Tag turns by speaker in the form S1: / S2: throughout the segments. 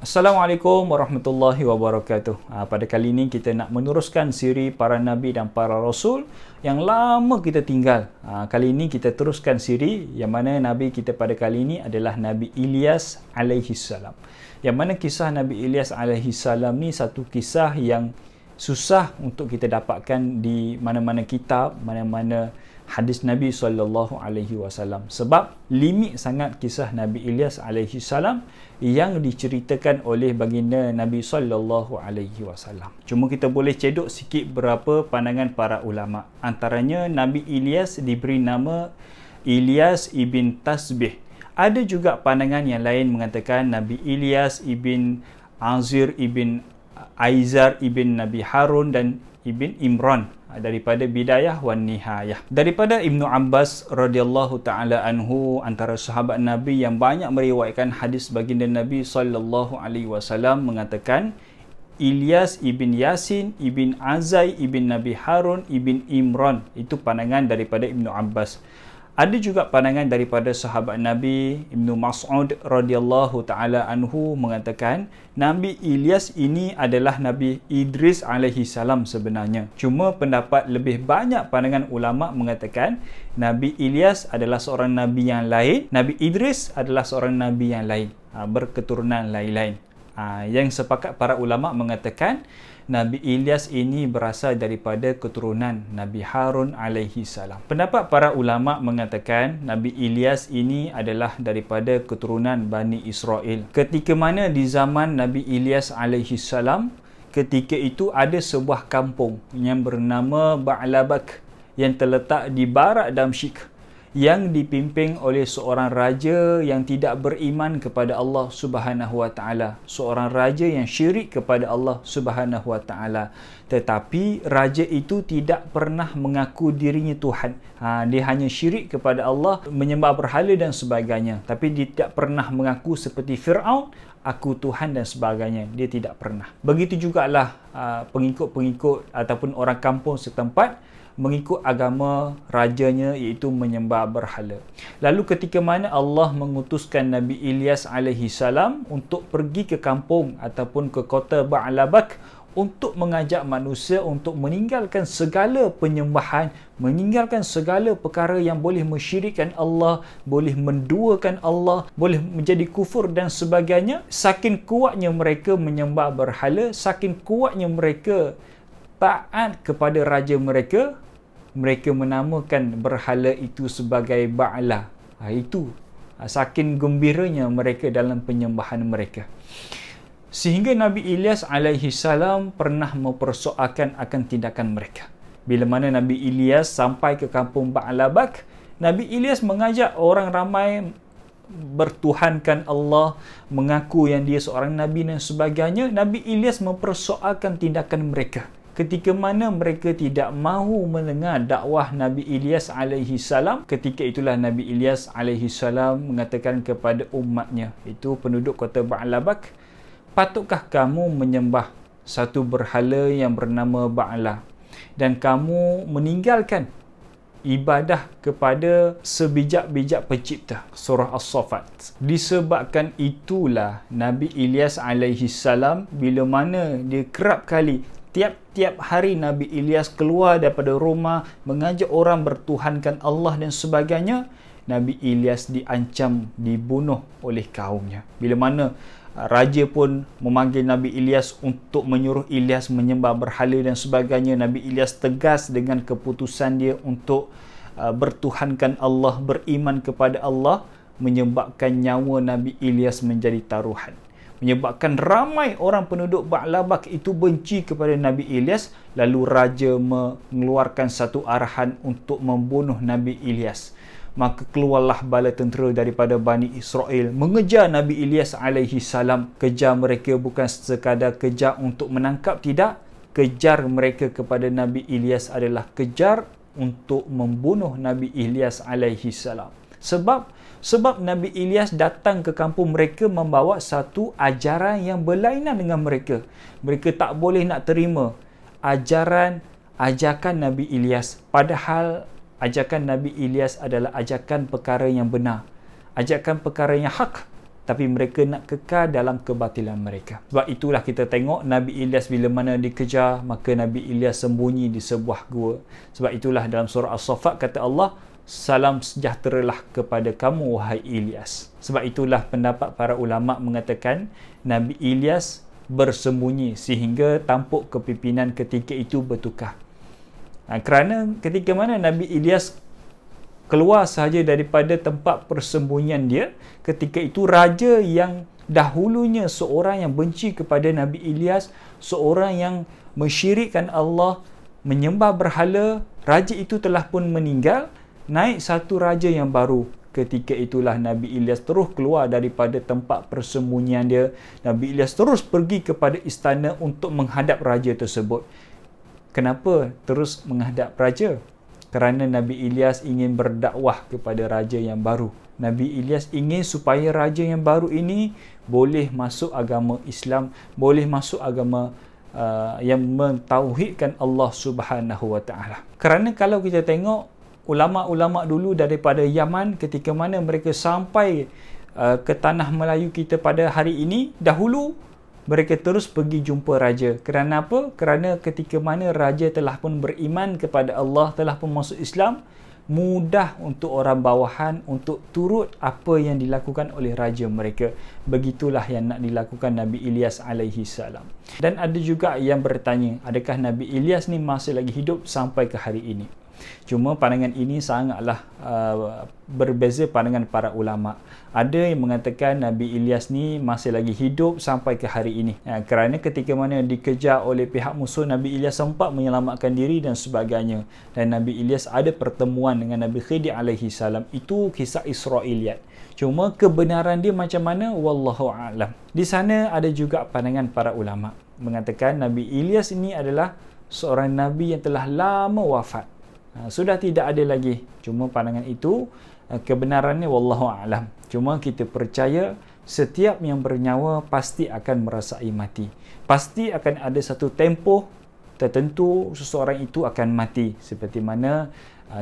S1: Assalamualaikum warahmatullahi wabarakatuh. Pada kali ini kita nak meneruskan siri para Nabi dan para Rasul yang lama kita tinggal. Kali ini kita teruskan siri yang mana Nabi kita pada kali ini adalah Nabi Ilyas alaihi salam. Yang mana kisah Nabi Ilyas alaihi salam ni satu kisah yang susah untuk kita dapatkan di mana-mana kitab, mana-mana hadis Nabi SAW, sebab limit sangat kisah Nabi Ilyas alaihi salam yang diceritakan oleh baginda Nabi SAW. Cuma kita boleh cedok sikit berapa pandangan para ulama. Antaranya Nabi Ilyas diberi nama Ilyas ibn Tasbih. Ada juga pandangan yang lain mengatakan Nabi Ilyas ibn Azir ibn Aizar ibn Nabi Harun dan ibn Imran daripada Bidayah wan Nihayah. Daripada Ibnu Abbas radhiyallahu taala anhu, antara sahabat Nabi yang banyak meriwayatkan hadis baginda Nabi sallallahu alaihi wasallam, mengatakan Ilyas ibn Yasin ibn Azai ibn Nabi Harun ibn Imran. Itu pandangan daripada Ibnu Abbas. Ada juga pandangan daripada sahabat Nabi Ibnu Mas'ud radhiyallahu taala anhu mengatakan Nabi Ilyas ini adalah Nabi Idris alaihi salam sebenarnya. Cuma pendapat lebih banyak pandangan ulama mengatakan Nabi Ilyas adalah seorang nabi yang lain, Nabi Idris adalah seorang nabi yang lain, berketurunan lain-lain. Yang sepakat para ulama mengatakan Nabi Ilyas ini berasal daripada keturunan Nabi Harun alaihi salam. Pendapat para ulama mengatakan Nabi Ilyas ini adalah daripada keturunan Bani Israel. Ketika mana di zaman Nabi Ilyas alaihi salam, ketika itu ada sebuah kampung yang bernama Ba'labak yang terletak di barat Damsyik, yang dipimpin oleh seorang raja yang tidak beriman kepada Allah Subhanahu wa taala, seorang raja yang syirik kepada Allah Subhanahu wa taala. Tetapi raja itu tidak pernah mengaku dirinya Tuhan. Dia hanya syirik kepada Allah, menyembah berhala dan sebagainya. Tapi dia tidak pernah mengaku seperti Firaun, aku Tuhan dan sebagainya. Dia tidak pernah. Begitu jugalah pengikut-pengikut ataupun orang kampung setempat mengikut agama rajanya, iaitu menyembah berhala. Lalu ketika mana Allah mengutuskan Nabi Ilyas alaihi salam untuk pergi ke kampung ataupun ke kota Ba'labak untuk mengajak manusia untuk meninggalkan segala penyembahan, meninggalkan segala perkara yang boleh mensyirikkan Allah, boleh menduakan Allah, boleh menjadi kufur dan sebagainya. Saking kuatnya mereka menyembah berhala, saking kuatnya mereka taat kepada raja mereka, mereka menamakan berhala itu sebagai Ba'la. Itu saking gembiranya mereka dalam penyembahan mereka. Sehingga Nabi Ilyas alaihi salam pernah mempersoalkan akan tindakan mereka. Bila mana Nabi Ilyas sampai ke kampung Ba'labak, Nabi Ilyas mengajak orang ramai bertuhankan Allah, mengaku yang dia seorang Nabi dan sebagainya. Nabi Ilyas mempersoalkan tindakan mereka. Ketika mana mereka tidak mahu mendengar dakwah Nabi Ilyas alaihi salam, ketika itulah Nabi Ilyas alaihi salam mengatakan kepada umatnya, itu penduduk kota Ba'labak, patutkah kamu menyembah satu berhala yang bernama Ba'la dan kamu meninggalkan ibadah kepada sebijak-bijak pencipta? Surah As-Saffat. Disebabkan itulah Nabi Ilyas alaihi salam, bila mana dia kerap kali tiap-tiap hari Nabi Ilyas keluar daripada rumah mengajak orang bertuhankan Allah dan sebagainya, Nabi Ilyas diancam dibunuh oleh kaumnya. Bila mana raja pun memanggil Nabi Ilyas untuk menyuruh Ilyas menyembah berhala dan sebagainya, Nabi Ilyas tegas dengan keputusan dia untuk bertuhankan Allah, beriman kepada Allah, menyebabkan nyawa Nabi Ilyas menjadi taruhan. Menyebabkan ramai orang penduduk Ba'labak itu benci kepada Nabi Ilyas. Lalu raja mengeluarkan satu arahan untuk membunuh Nabi Ilyas. Maka keluarlah bala tentera daripada Bani Israel mengejar Nabi Ilyas alaihi salam. Kejar mereka bukan sekadar kejar untuk menangkap, tidak. Kejar mereka kepada Nabi Ilyas adalah kejar untuk membunuh Nabi Ilyas alaihi salam. Sebab Nabi Ilyas datang ke kampung mereka membawa satu ajaran yang berlainan dengan mereka. Mereka tak boleh nak terima ajakan Nabi Ilyas. Padahal ajakan Nabi Ilyas adalah ajakan perkara yang benar. Ajakan perkara yang hak. tapi mereka nak kekal dalam kebatilan mereka. Sebab itulah kita tengok Nabi Ilyas bila mana dikejar, maka Nabi Ilyas sembunyi di sebuah gua. Sebab itulah dalam surah As-Saffat kata Allah, salam sejahteralah kepada kamu wahai Ilyas. Sebab itulah pendapat para ulama mengatakan Nabi Ilyas bersembunyi sehingga tampuk kepimpinan ketika itu bertukar. Kerana ketika mana Nabi Ilyas keluar sahaja daripada tempat persembunyian dia, ketika itu raja yang dahulunya seorang yang benci kepada Nabi Ilyas, seorang yang mensyirikkan Allah, menyembah berhala, raja itu telah pun meninggal. Naik satu raja yang baru. Ketika itulah Nabi Ilyas terus keluar daripada tempat persembunyian dia. Nabi Ilyas terus pergi kepada istana untuk menghadap raja tersebut. Kenapa terus menghadap raja? Kerana Nabi Ilyas ingin berdakwah kepada raja yang baru. Nabi Ilyas ingin supaya raja yang baru ini boleh masuk agama Islam, boleh masuk agama yang mentauhidkan Allah Subhanahu Wa Taala. Kerana kalau kita tengok ulama-ulama dulu daripada Yaman, ketika mana mereka sampai ke tanah Melayu kita pada hari ini, dahulu mereka terus pergi jumpa raja. Kerana apa? Kerana ketika mana raja telah pun beriman kepada Allah, telah pun masuk Islam, mudah untuk orang bawahan untuk turut apa yang dilakukan oleh raja mereka. Begitulah yang nak dilakukan Nabi Ilyas alaihi salam. Dan ada juga yang bertanya, adakah Nabi Ilyas ni masih lagi hidup sampai ke hari ini? Cuma pandangan ini sangatlah berbeza pandangan para ulama. Ada yang mengatakan Nabi Ilyas ni masih lagi hidup sampai ke hari ini. Kerana ketika mana dikejar oleh pihak musuh, Nabi Ilyas sempat menyelamatkan diri dan sebagainya. Dan Nabi Ilyas ada pertemuan dengan Nabi Khidir alaihi salam. Itu kisah Israiliyat. Cuma kebenaran dia macam mana? Wallahu a'lam. Di sana ada juga pandangan para ulama mengatakan Nabi Ilyas ini adalah seorang nabi yang telah lama wafat. Sudah tidak ada lagi. Cuma pandangan itu kebenarannya wallahu a'lam. Cuma kita percaya setiap yang bernyawa pasti akan merasai mati. Pasti akan ada satu tempoh tertentu seseorang itu akan mati. Seperti mana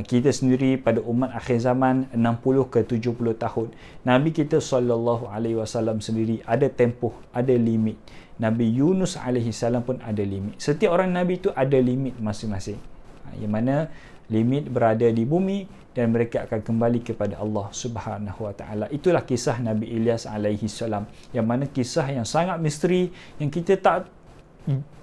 S1: kita sendiri pada umat akhir zaman 60 ke 70 tahun. Nabi kita SAW sendiri ada tempoh, ada limit. Nabi Yunus alaihi salam pun ada limit. Setiap orang Nabi itu ada limit masing-masing. Yang mana limit berada di bumi dan mereka akan kembali kepada Allah Subhanahu Wa Taala. Itulah kisah Nabi Ilyas alaihi salam, yang mana kisah yang sangat misteri, yang kita tak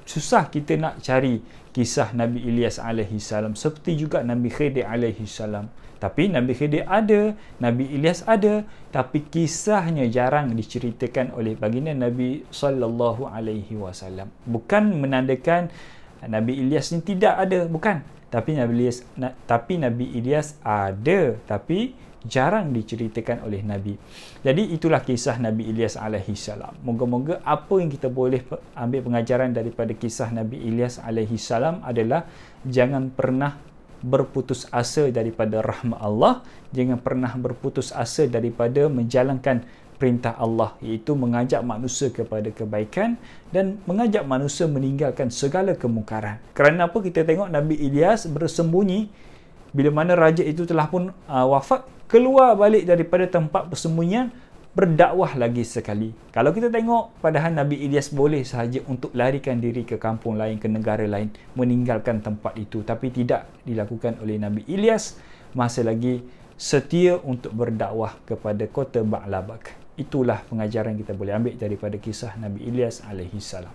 S1: susah kita nak cari kisah Nabi Ilyas alaihi salam. Seperti juga Nabi Khidir alaihi salam. Tapi Nabi Khidir ada, Nabi Ilyas ada, tapi kisahnya jarang diceritakan oleh baginda Nabi sallallahu alaihi wasallam. Bukan menandakan Nabi Ilyas ni tidak ada, bukan. Tapi Nabi Ilyas ada, tapi jarang diceritakan oleh Nabi. Jadi itulah kisah Nabi Ilyas alaihi salam. Moga-moga apa yang kita boleh ambil pengajaran daripada kisah Nabi Ilyas alaihi salam adalah jangan pernah berputus asa daripada rahmat Allah, jangan pernah berputus asa daripada menjalankan perintah Allah, iaitu mengajak manusia kepada kebaikan dan mengajak manusia meninggalkan segala kemungkaran. Kerana apa? Kita tengok Nabi Ilyas bersembunyi bila mana raja itu telah pun wafat, keluar balik daripada tempat persembunyian, berdakwah lagi sekali. Kalau kita tengok, padahal Nabi Ilyas boleh sahaja untuk larikan diri ke kampung lain, ke negara lain, meninggalkan tempat itu, tapi tidak dilakukan oleh Nabi Ilyas. Masih lagi setia untuk berdakwah kepada kota Ba'labak. Itulah pengajaran kita boleh ambil daripada kisah Nabi Ilyas alaihi salam.